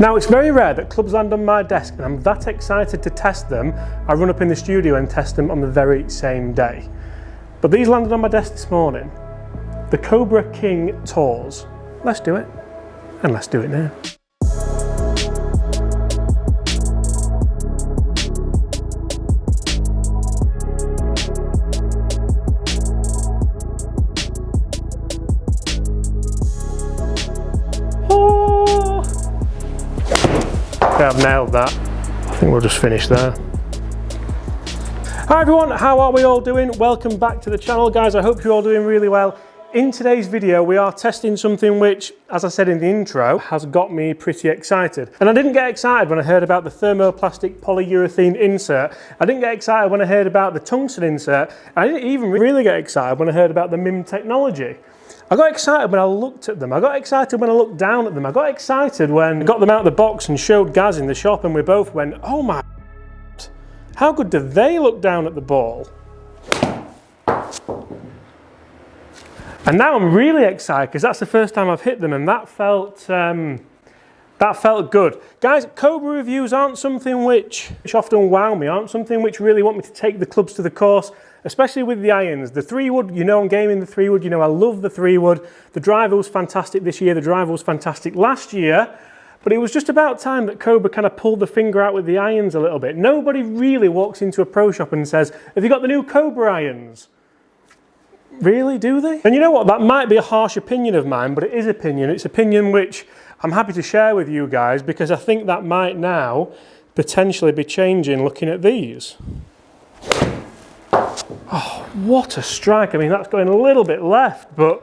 Now, it's very rare that clubs land on my desk and I'm that excited to test them, I run up in the studio and test them on the very same day. But these landed on my desk this morning. The Cobra King Tours. Let's do it, and let's do it now. I've nailed that. I think we'll just finish there. Hi everyone, how are we all doing? Welcome back to the channel, guys. I hope you're all doing really well. In today's video, we are testing something which, as I said in the intro, has got me pretty excited. And I didn't get excited when I heard about the thermoplastic polyurethane insert. I didn't get excited when I heard about the tungsten insert. I didn't even really get excited when I heard about the MIM technology. I got excited when I looked at them. I got excited when I looked down at them. I got excited when I got them out of the box and showed Gaz in the shop, and we both went, oh my, how good do they look down at the ball? And now I'm really excited because that's the first time I've hit them, and that felt good. Guys, Cobra reviews aren't something which often wow me, aren't something which really want me to take the clubs to the course, especially with the irons. The 3-wood, you know I'm gaming the 3-wood, you know I love the 3-wood. The driver was fantastic this year, the driver was fantastic last year, but it was just about time that Cobra kind of pulled the finger out with the irons a little bit. Nobody really walks into a pro shop and says, have you got the new Cobra irons? Really, do they? And you know what, that might be a harsh opinion of mine, but it is opinion. It's opinion which I'm happy to share with you guys, because I think that might now potentially be changing looking at these. Oh, what a strike. I mean, that's going a little bit left, but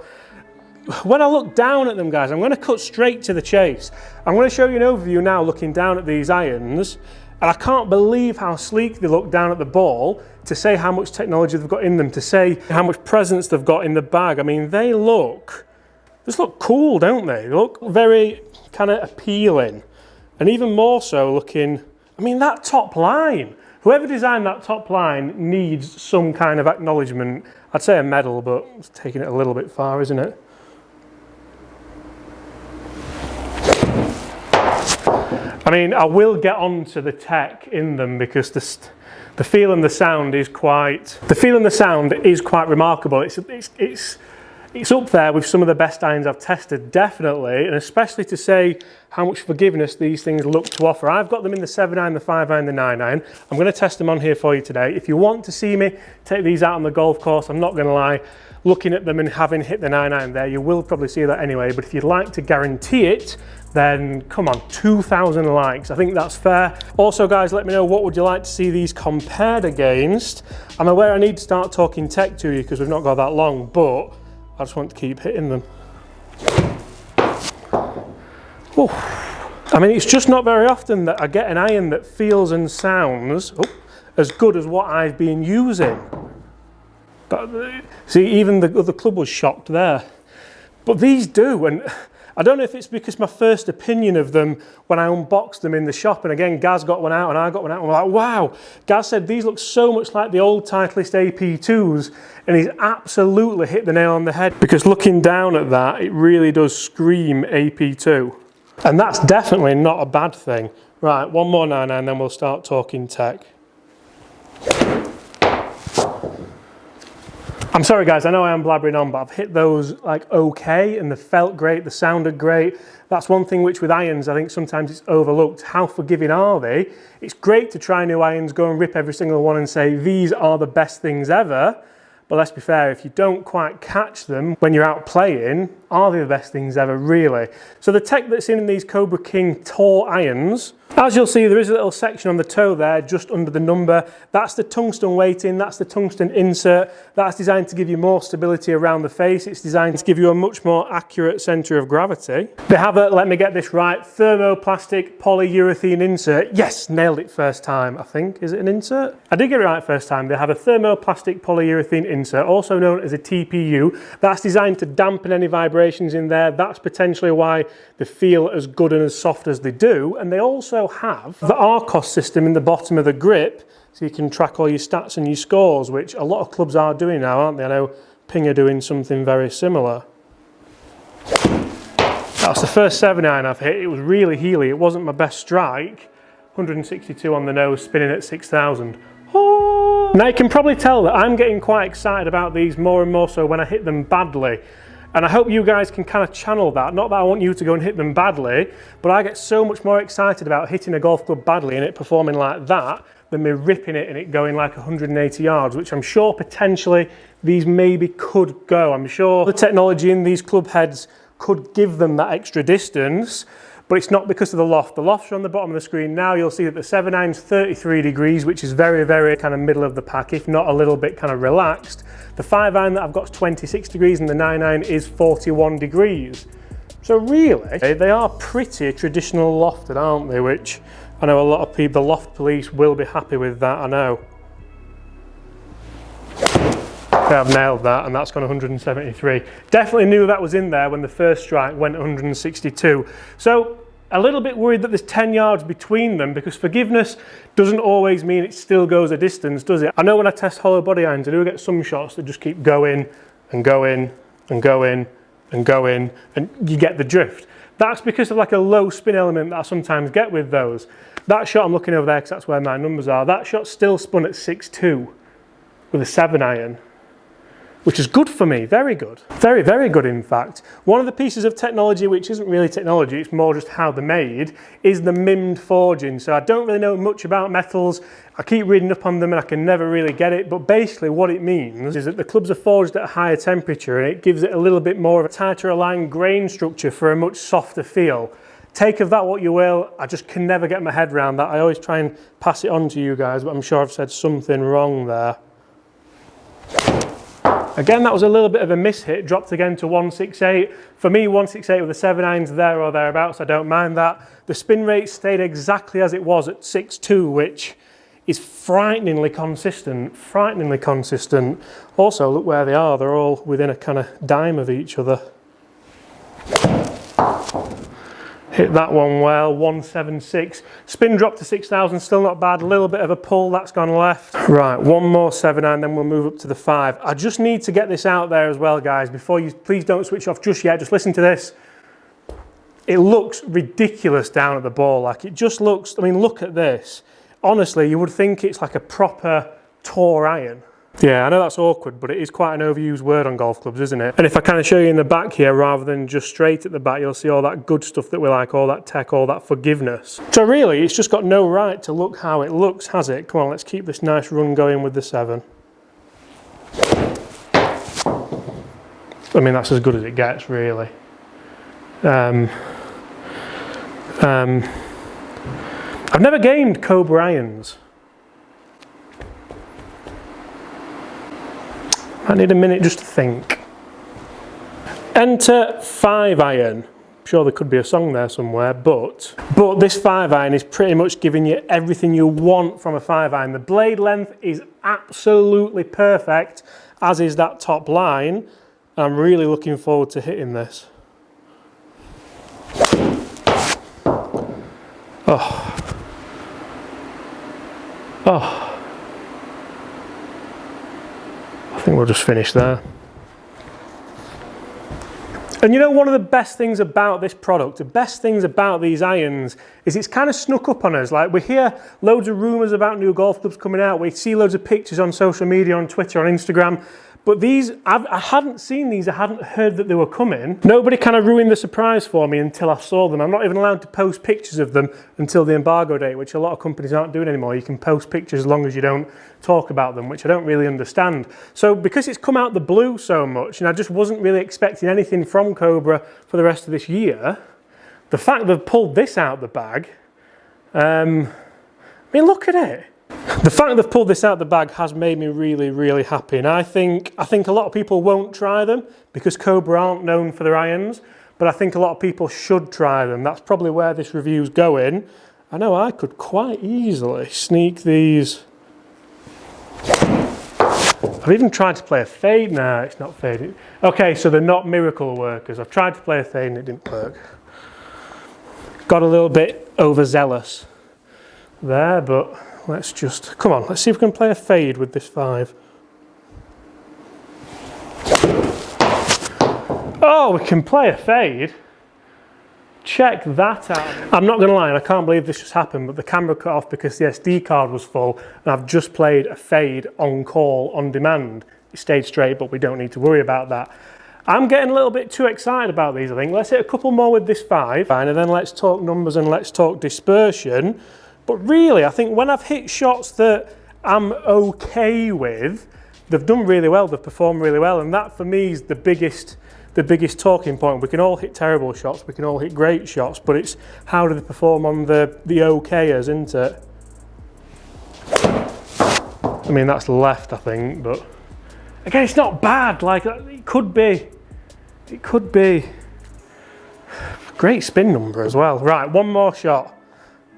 when I look down at them, guys, I'm going to cut straight to the chase. I'm going to show you an overview now looking down at these irons, and I can't believe how sleek they look down at the ball, to say how much technology they've got in them, to say how much presence they've got in the bag. I mean, they just look cool, don't they? They look very kind of appealing, and even more so looking, I mean, that top line. Whoever designed that top line needs some kind of acknowledgement. I'd say a medal, but it's taking it a little bit far, isn't it? I mean, I will get on to the tech in them, because the feel and the sound is quite remarkable. It's up there with some of the best irons I've tested, definitely, and especially to say how much forgiveness these things look to offer. I've got them in the 7-iron, the 5-iron, the 9-iron. I'm going to test them on here for you today. If you want to see me take these out on the golf course, I'm not going to lie, looking at them and having hit the 9-iron there, you will probably see that anyway, but if you'd like to guarantee it, then come on, 2,000 likes. I think that's fair. Also, guys, let me know what would you like to see these compared against. I'm aware I need to start talking tech to you because we've not got that long, but I just want to keep hitting them. Ooh. I mean, it's just not very often that I get an iron that feels and sounds as good as what I've been using. But, see, even the other club was shocked there. But these do, and I don't know if it's because my first opinion of them when I unboxed them in the shop, and again, Gaz got one out and I got one out, and I'm like, wow. Gaz said these look so much like the old Titleist AP2s, and he's absolutely hit the nail on the head, because looking down at that, it really does scream AP2. And that's definitely not a bad thing. Right, one more 9-iron, then we'll start talking tech. I'm sorry guys, I know I am blabbering on, but I've hit those like okay, and they felt great, they sounded great. That's one thing which with irons, I think sometimes it's overlooked. How forgiving are they? It's great to try new irons, go and rip every single one and say, these are the best things ever. But let's be fair, if you don't quite catch them when you're out playing, are they the best things ever, really? So the tech that's in these Cobra King Tour irons, as you'll see, there is a little section on the toe there, just under the number. That's the tungsten weighting, that's the tungsten insert. That's designed to give you more stability around the face. It's designed to give you a much more accurate centre of gravity. They have a, let me get this right, thermoplastic polyurethane insert. Yes, nailed it first time, I think. Is it an insert? I did get it right first time. They have a thermoplastic polyurethane insert, also known as a TPU. That's designed to dampen any vibrations in there. That's potentially why they feel as good and as soft as they do. And they also have the RCOS system in the bottom of the grip, so you can track all your stats and your scores, which a lot of clubs are doing now, aren't they? I know Ping are doing something very similar. That's the first 7-iron I've hit. It was really heely. It wasn't my best strike. 162 on the nose, spinning at 6,000. Oh. Now you can probably tell that I'm getting quite excited about these more and more so when I hit them badly. And I hope you guys can kind of channel that. Not that I want you to go and hit them badly, but I get so much more excited about hitting a golf club badly and it performing like that than me ripping it and it going like 180 yards, which I'm sure potentially these maybe could go. I'm sure the technology in these club heads could give them that extra distance, but it's not because of the loft. The lofts are on the bottom of the screen now. You'll see that the 7-iron's 33 degrees, which is very, very kind of middle of the pack, if not a little bit kind of relaxed. The 5-iron that I've got is 26 degrees and the 9-iron is 41 degrees. So really, they are pretty traditional lofted, aren't they? Which I know a lot of people, the loft police will be happy with that, I know. I've nailed that, and that's gone 173. Definitely knew that was in there when the first strike went 162. So a little bit worried that there's 10 yards between them, because forgiveness doesn't always mean it still goes a distance, does it? I know when I test hollow body irons, I do get some shots that just keep going and going and going and going, and you get the drift. That's because of like a low spin element that I sometimes get with those. That shot I'm looking over there because that's where my numbers are. That shot still spun at 6.2 with a 7-iron. Which is good for me, very good. Very, very good in fact. One of the pieces of technology, which isn't really technology, it's more just how they're made, is the mimmed forging. So I don't really know much about metals. I keep reading up on them and I can never really get it, but basically what it means is that the clubs are forged at a higher temperature and it gives it a little bit more of a tighter aligned grain structure for a much softer feel. Take of that what you will, I just can never get my head around that. I always try and pass it on to you guys, but I'm sure I've said something wrong there. Again, that was a little bit of a miss-hit, dropped again to 168. For me, 168 with the 7-irons there or thereabouts, I don't mind that. The spin rate stayed exactly as it was at 6.2, which is frighteningly consistent, frighteningly consistent. Also, look where they are, they're all within a kind of dime of each other. Hit that one well, 176. Spin drop to 6,000, still not bad. A little bit of a pull, that's gone left. Right, one more 7-iron, then we'll move up to the 5. I just need to get this out there as well, guys. Before you, please don't switch off just yet. Just listen to this. It looks ridiculous down at the ball. Like it just looks, I mean, look at this. Honestly, you would think it's like a proper tour iron. Yeah, I know that's awkward, but it is quite an overused word on golf clubs, isn't it? And if I kind of show you in the back here, rather than just straight at the back, you'll see all that good stuff that we like, all that tech, all that forgiveness. So really, it's just got no right to look how it looks, has it? Come on, let's keep this nice run going with the 7. I mean, that's as good as it gets, really. I've never gamed Cobra irons. I need a minute just to think. Enter 5-iron. I'm sure there could be a song there somewhere, but this 5-iron is pretty much giving you everything you want from a 5-iron. The blade length is absolutely perfect, as is that top line. I'm really looking forward to hitting this. Oh. Oh. I think we'll just finish there. And you know, one of the best things about this product, the best things about these irons, is it's kind of snuck up on us. Like we hear loads of rumours about new golf clubs coming out. We see loads of pictures on social media, on Twitter, on Instagram. But these, I hadn't seen these, I hadn't heard that they were coming. Nobody kind of ruined the surprise for me until I saw them. I'm not even allowed to post pictures of them until the embargo date, which a lot of companies aren't doing anymore. You can post pictures as long as you don't talk about them, which I don't really understand. So because it's come out the blue so much, and I just wasn't really expecting anything from Cobra for the rest of this year, the fact they've pulled this out the bag, I mean, look at it. The fact they've pulled this out the bag has made me really, really happy. And I think a lot of people won't try them because Cobra aren't known for their irons, but I think a lot of people should try them. That's probably where this review's going. I know I could quite easily sneak these. I've even tried to play a fade. No, it's not faded. Okay, so they're not miracle workers. I've tried to play a fade and it didn't work. Got a little bit overzealous there, but let's just, come on, let's see if we can play a fade with this 5. Oh, we can play a fade. check that out. I'm not gonna lie, and I can't believe this just happened, but the camera cut off because the SD card was full, and I've just played a fade on call, on demand. It stayed straight, but we don't need to worry about that. I'm getting a little bit too excited about these, I think. Let's hit a couple more with this 5, and then let's talk numbers and let's talk dispersion. But really, I think when I've hit shots that I'm okay with, they've done really well, they've performed really well, and that for me is the biggest talking point. We can all hit terrible shots, we can all hit great shots, but it's how do they perform on the okayers, isn't it? I mean, that's left, I think, but again, it's not bad. Like, it could be. Great spin number as well. Right, one more shot.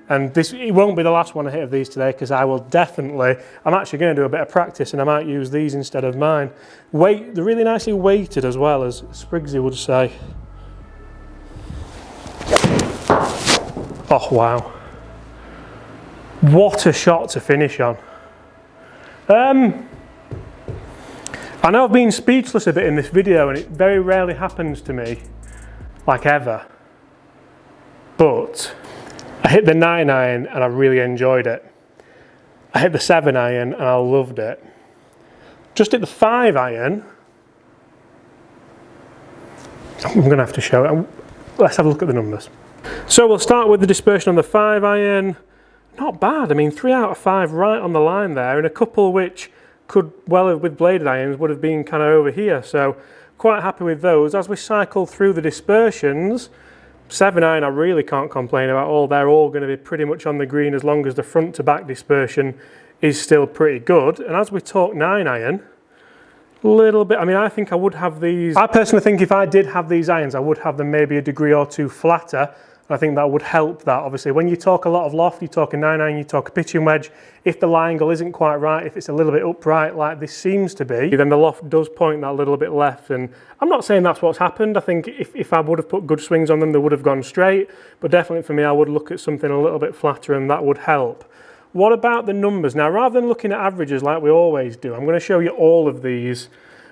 And it won't be the last one I hit of these today, because I will definitely, I'm actually going to do a bit of practice and I might use these instead of mine. They're really nicely weighted as well, as Spriggsy would say. Oh, wow. What a shot to finish on. I know I've been speechless a bit in this video, and it very rarely happens to me, like ever. But I hit the 9-iron and I really enjoyed it. I hit the 7-iron and I loved it. Just hit the 5-iron. I'm going to have to show it. Let's have a look at the numbers. So we'll start with the dispersion on the 5-iron. Not bad. I mean, 3 out of 5 right on the line there, and a couple which could well have, with bladed irons, would have been kind of over here. So quite happy with those. As we cycle through the dispersions, 7-iron I really can't complain about all. They're all going to be pretty much on the green as long as the front to back dispersion is still pretty good. And as we talk 9-iron, a little bit, I mean, I think I would have these, I personally think if I did have these irons, I would have them maybe a degree or 2 flatter. I think that would help that. Obviously, when you talk a lot of loft, you talk a 9-iron, you talk a pitching wedge. If the lie angle isn't quite right, if it's a little bit upright like this seems to be, then the loft does point that little bit left. And I'm not saying that's what's happened. I think if I would have put good swings on them, they would have gone straight. But definitely for me, I would look at something a little bit flatter, and that would help. What about the numbers? Now, rather than looking at averages like we always do, I'm going to show you all of these,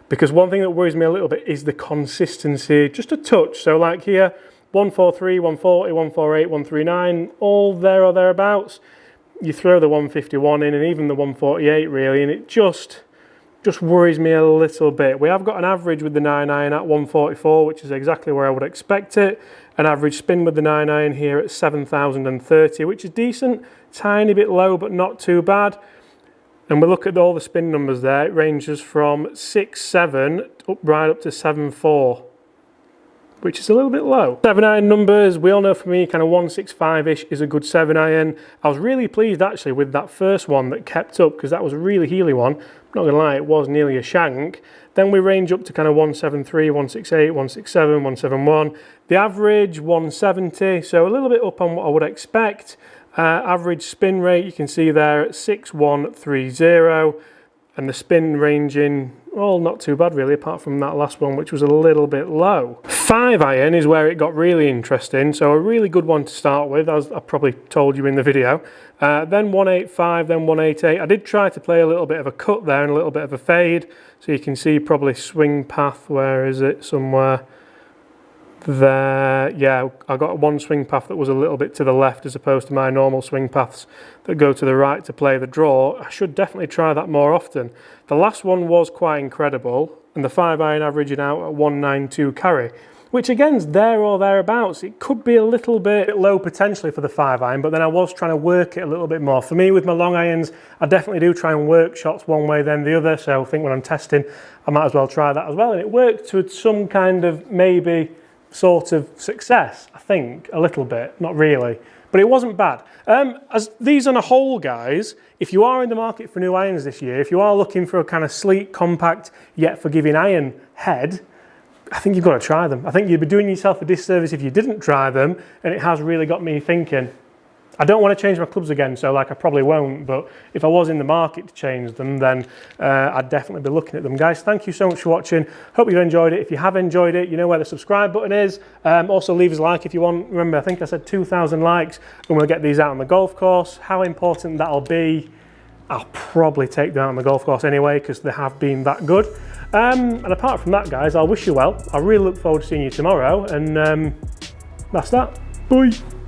because one thing that worries me a little bit is the consistency, just a touch. So like here, 143, 140, 148, 139, all there or thereabouts. You throw the 151 in and even the 148 really, and it just worries me a little bit. We have got an average with the 9-iron at 144, which is exactly where I would expect it. An average spin with the 9-iron here at 7,030, which is decent, tiny bit low, but not too bad. And we look at all the spin numbers there, it ranges from 6.7 right up to 7.4. Which is a little bit low. 7-iron numbers, we all know for me, kind of 165-ish is a good 7-iron. I was really pleased actually with that first one that kept up, because that was a really heely one. I'm not gonna lie, it was nearly a shank. Then we range up to kind of 173, 168, 167, 171. The average 170, so a little bit up on what I would expect. Average spin rate, you can see there at 6130. And the spin ranging, well, not too bad really, apart from that last one, which was a little bit low. 5-iron is where it got really interesting, so a really good one to start with, as I probably told you in the video. Then 185, then 188. I did try to play a little bit of a cut there and a little bit of a fade, so you can see probably swing path, where is it, somewhere there. Yeah, I got one swing path that was a little bit to the left as opposed to my normal swing paths that go to the right to play the draw. I should definitely try that more often. The last one was quite incredible, and the 5-iron averaging out at 192 carry, which again is there or thereabouts. It could be a little bit low potentially for the 5-iron, but then I was trying to work it a little bit more. For me, with my long irons, I definitely do try and work shots one way then the other, so I think when I'm testing, I might as well try that as well. And it worked to some kind of maybe sort of success, I think, a little bit, not really, but it wasn't bad. As these on a whole, guys, if you are in the market for new irons this year, if you are looking for a kind of sleek, compact, yet forgiving iron head, I think you've got to try them. I think you'd be doing yourself a disservice if you didn't try them, and it has really got me thinking. I don't want to change my clubs again, so like I probably won't, but if I was in the market to change them, then I'd definitely be looking at them. Guys, thank you so much for watching. Hope you've enjoyed it. If you have enjoyed it, you know where the subscribe button is. Also leave us a like if you want. Remember, I think I said 2,000 likes, and we'll get these out on the golf course. How important that'll be, I'll probably take them out on the golf course anyway, because they have been that good. And apart from that, guys, I'll wish you well. I really look forward to seeing you tomorrow, and that's that. Bye.